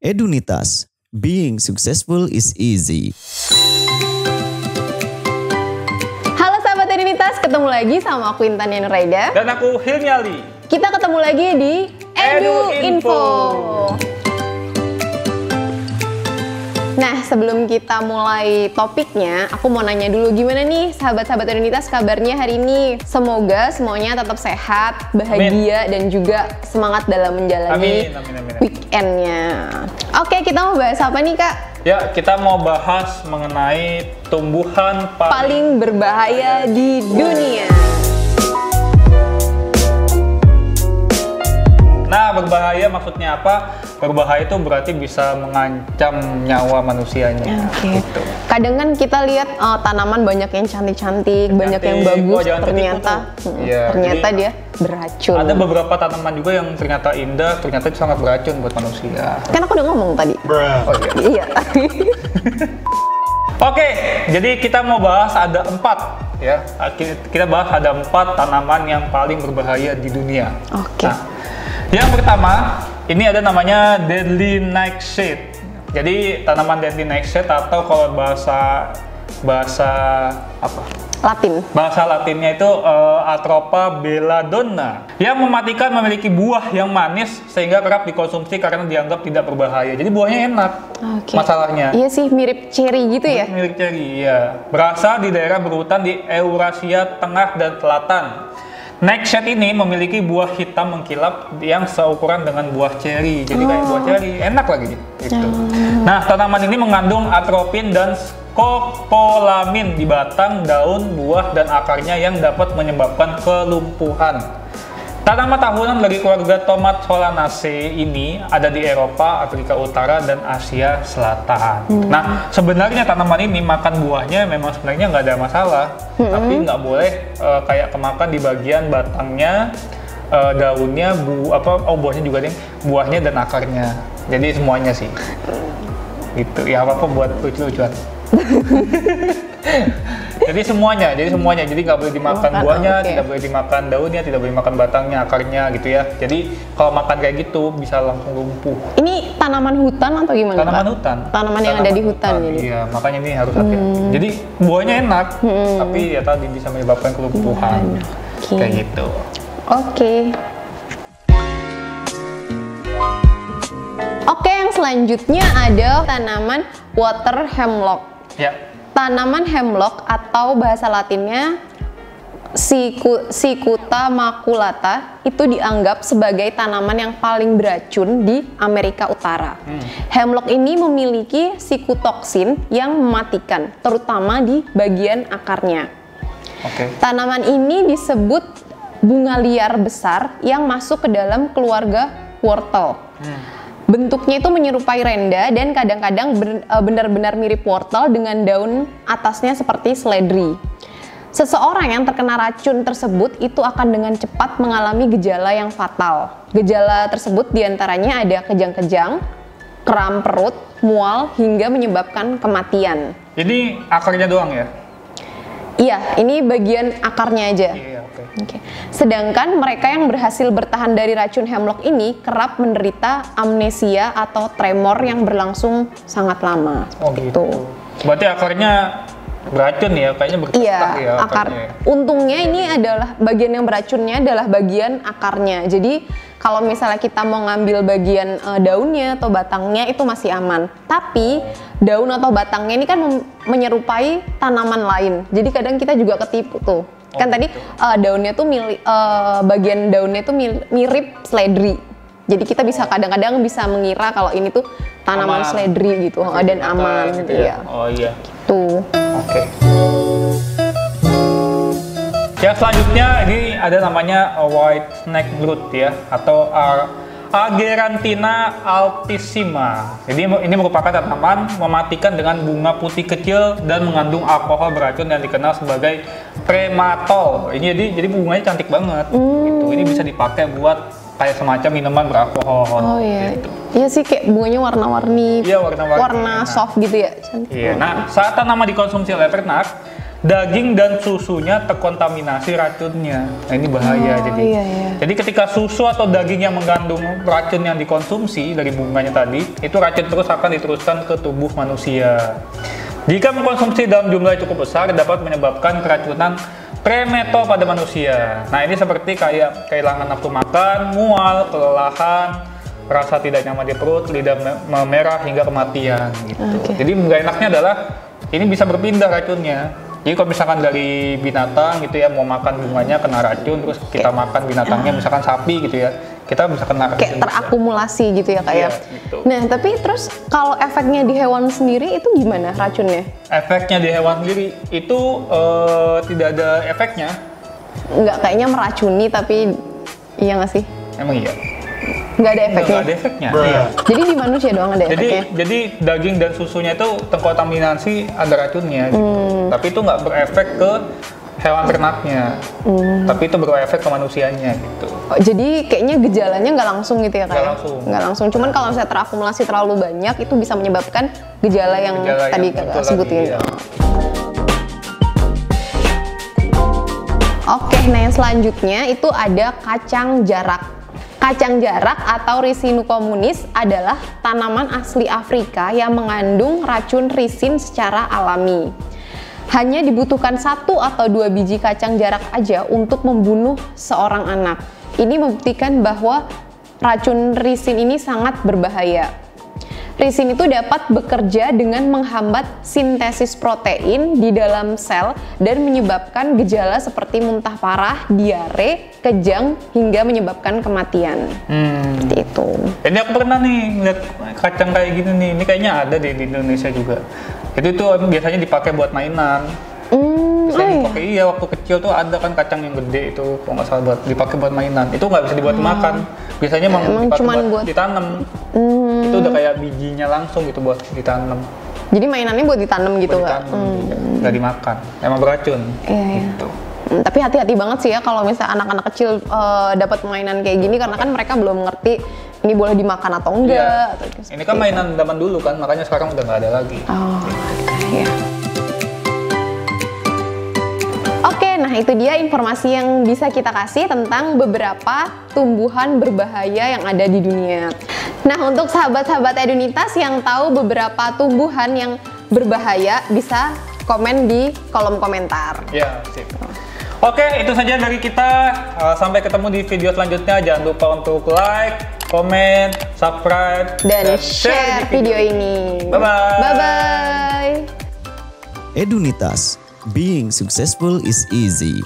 Edunitas, being successful is easy. Halo sahabat Edunitas, ketemu lagi sama aku Intan Nuraida. Dan aku Hilmiali. Kita ketemu lagi di Edu Info. Nah, sebelum kita mulai topiknya, aku mau nanya dulu gimana nih sahabat-sahabat Edunitas kabarnya hari ini? Semoga semuanya tetap sehat, bahagia, dan juga semangat dalam menjalani weekendnya. Oke, kita mau bahas apa nih, Kak? Ya, kita mau bahas mengenai tumbuhan paling berbahaya di dunia. Nah, berbahaya maksudnya apa? Berbahaya itu berarti bisa mengancam nyawa manusianya. Oke. Gitu. Kadang kan kita lihat tanaman banyak yang cantik-cantik, banyak yang bagus, ternyata dia beracun. Ada beberapa tanaman juga yang ternyata indah, ternyata sangat beracun buat manusia. Kan aku udah ngomong tadi. Oh iya. Iya. Oke, jadi kita mau bahas ada 4 ya. Kita bahas ada 4 tanaman yang paling berbahaya di dunia. Oke. Nah, yang pertama, ini ada namanya deadly nightshade. Jadi tanaman deadly nightshade atau kalau bahasa apa? Latin. Bahasa Latinnya itu Atropa belladonna yang mematikan, memiliki buah yang manis sehingga kerap dikonsumsi karena dianggap tidak berbahaya. Jadi buahnya enak. Okay. Masalahnya. Iya sih, mirip cherry gitu ya? Mirip cherry, iya. Berasal di daerah berhutan di Eurasia Tengah dan Selatan. Nightshade ini memiliki buah hitam mengkilap yang seukuran dengan buah ceri, jadi kayak buah ceri, enak lagi gitu. Nah, tanaman ini mengandung atropin dan skopolamin di batang, daun, buah, dan akarnya yang dapat menyebabkan kelumpuhan. Tanaman tahunan dari keluarga tomat solanaceae ini ada di Eropa, Afrika Utara, dan Asia Selatan. Nah, sebenarnya tanaman ini makan buahnya memang sebenarnya nggak ada masalah, tapi nggak boleh kayak kemakan di bagian batangnya, daunnya, buahnya juga deh, buahnya dan akarnya. Jadi semuanya sih. Gitu ya, apa buat lucu-lucuan. Jadi semuanya, jadi nggak boleh dimakan buahnya, tidak boleh dimakan daunnya, tidak boleh dimakan batangnya, akarnya gitu ya. Jadi kalau makan kayak gitu bisa langsung lumpuh. Ini tanaman hutan atau gimana? Tanaman hutan. Tanaman yang ada di hutan jadi. Iya, makanya ini harus hati-hati. Jadi buahnya enak, tapi ya tadi bisa menyebabkan kelumpuhan. Kayak gitu. Oke, yang selanjutnya ada tanaman water hemlock. Ya. Tanaman hemlock atau bahasa Latinnya Cicuta maculata itu dianggap sebagai tanaman yang paling beracun di Amerika Utara. Hemlock ini memiliki sikutoksin yang mematikan, terutama di bagian akarnya. Tanaman ini disebut bunga liar besar yang masuk ke dalam keluarga wortel. Bentuknya itu menyerupai renda dan kadang-kadang benar-benar mirip wortel dengan daun atasnya seperti seledri. Seseorang yang terkena racun tersebut itu akan dengan cepat mengalami gejala yang fatal. Gejala tersebut diantaranya ada kejang-kejang, kram perut, mual, hingga menyebabkan kematian. Ini akarnya doang ya? Iya, ini bagian akarnya aja. Oke. Sedangkan mereka yang berhasil bertahan dari racun hemlock ini kerap menderita amnesia atau tremor yang berlangsung sangat lama. Gitu. Berarti akarnya beracun ya, kayaknya berketak ya akarnya. Untungnya ini adalah bagian yang beracunnya adalah bagian akarnya. Jadi kalau misalnya kita mau ngambil bagian daunnya atau batangnya itu masih aman. Tapi daun atau batangnya ini kan menyerupai tanaman lain. Jadi kadang kita juga ketipu tuh. Kan tadi daunnya tuh bagian daunnya tuh mirip seledri. Jadi kita bisa kadang-kadang bisa mengira kalau ini tuh tanaman seledri gitu dan aman gitu ya. Oh iya. Tuh. Oke. Yang selanjutnya ini ada namanya white snakeblood ya, atau Agerantina altissima. Jadi ini merupakan tanaman mematikan dengan bunga putih kecil dan mengandung alkohol beracun yang dikenal sebagai trematol. Ini jadi bunganya cantik banget. Gitu. Ini bisa dipakai buat kayak semacam minuman beralkohol. Oh iya. Gitu. Iya sih, kayak bunganya warna-warni. Iya, warna-warni. Warna soft gitu ya. Cantik. Iya. Nah, saat tanaman dikonsumsi oleh ternak, daging dan susunya terkontaminasi racunnya. Nah, ini bahaya. Jadi ketika susu atau daging yang mengandung racun yang dikonsumsi dari bunganya tadi, itu racun terus akan diteruskan ke tubuh manusia. Jika mengkonsumsi dalam jumlah yang cukup besar, dapat menyebabkan keracunan premeto pada manusia. Nah, ini seperti kayak kehilangan nafsu makan, mual, kelelahan, rasa tidak nyaman di perut, lidah memerah hingga kematian gitu. Jadi nggak enaknya adalah ini bisa berpindah racunnya. Jadi kalau misalkan dari binatang gitu ya, mau makan bunganya kena racun, terus kita makan binatangnya misalkan sapi gitu ya, kita bisa kena racun. Kayak terakumulasi gitu ya Kak ya. Gitu. Nah tapi terus kalau efeknya di hewan sendiri itu gimana racunnya? Efeknya di hewan sendiri itu tidak ada efeknya. Nggak, kayaknya meracuni tapi iya nggak sih? Emang iya? Nggak ada efeknya? Nggak ada efeknya, iya. Jadi di manusia doang ada efeknya? Jadi daging dan susunya itu terkontaminasi ada racunnya gitu. Tapi itu nggak berefek ke hewan ternaknya. Tapi itu berefek ke manusianya gitu. Oh, jadi kayaknya gejalanya nggak langsung gitu ya Kak? Nggak langsung. Nggak langsung. Cuman kalau misalnya terakumulasi terlalu banyak itu bisa menyebabkan gejala yang tadi Kakak sebutin. Iya. Oke, nah yang selanjutnya itu ada kacang jarak. Kacang jarak atau Ricinus communis adalah tanaman asli Afrika yang mengandung racun risin secara alami. Hanya dibutuhkan 1 atau 2 biji kacang jarak aja untuk membunuh seorang anak. Ini membuktikan bahwa racun risin ini sangat berbahaya. Risin itu dapat bekerja dengan menghambat sintesis protein di dalam sel dan menyebabkan gejala seperti muntah parah, diare, kejang, hingga menyebabkan kematian. Seperti itu. Ini aku pernah nih ngeliat kacang kayak gini nih. Ini kayaknya ada di Indonesia juga. Itu biasanya dipakai buat mainan. Dipakai, iya waktu kecil tuh ada kan kacang yang gede itu kalau nggak salah buat dipakai buat mainan. Itu nggak bisa dibuat makan. Biasanya emang dipakai buat ditanam. Itu udah kayak bijinya langsung gitu buat ditanam. Jadi mainannya buat ditanam gitu nggak? Nggak dimakan. Emang beracun. Gitu. Tapi hati-hati banget sih ya kalau misalnya anak-anak kecil dapat mainan kayak gini karena kan mereka belum ngerti ini boleh dimakan atau enggak. Iya. Ini kan mainan zaman dulu kan, makanya sekarang udah nggak ada lagi. Iya. Oke, nah itu dia informasi yang bisa kita kasih tentang beberapa tumbuhan berbahaya yang ada di dunia. Nah, untuk sahabat-sahabat Edunitas yang tahu beberapa tumbuhan yang berbahaya, bisa komen di kolom komentar. Ya, sip. Oke, itu saja dari kita. Sampai ketemu di video selanjutnya. Jangan lupa untuk like, komen, subscribe, dan share video ini. Bye-bye. Bye-bye. Edunitas. Being successful is easy.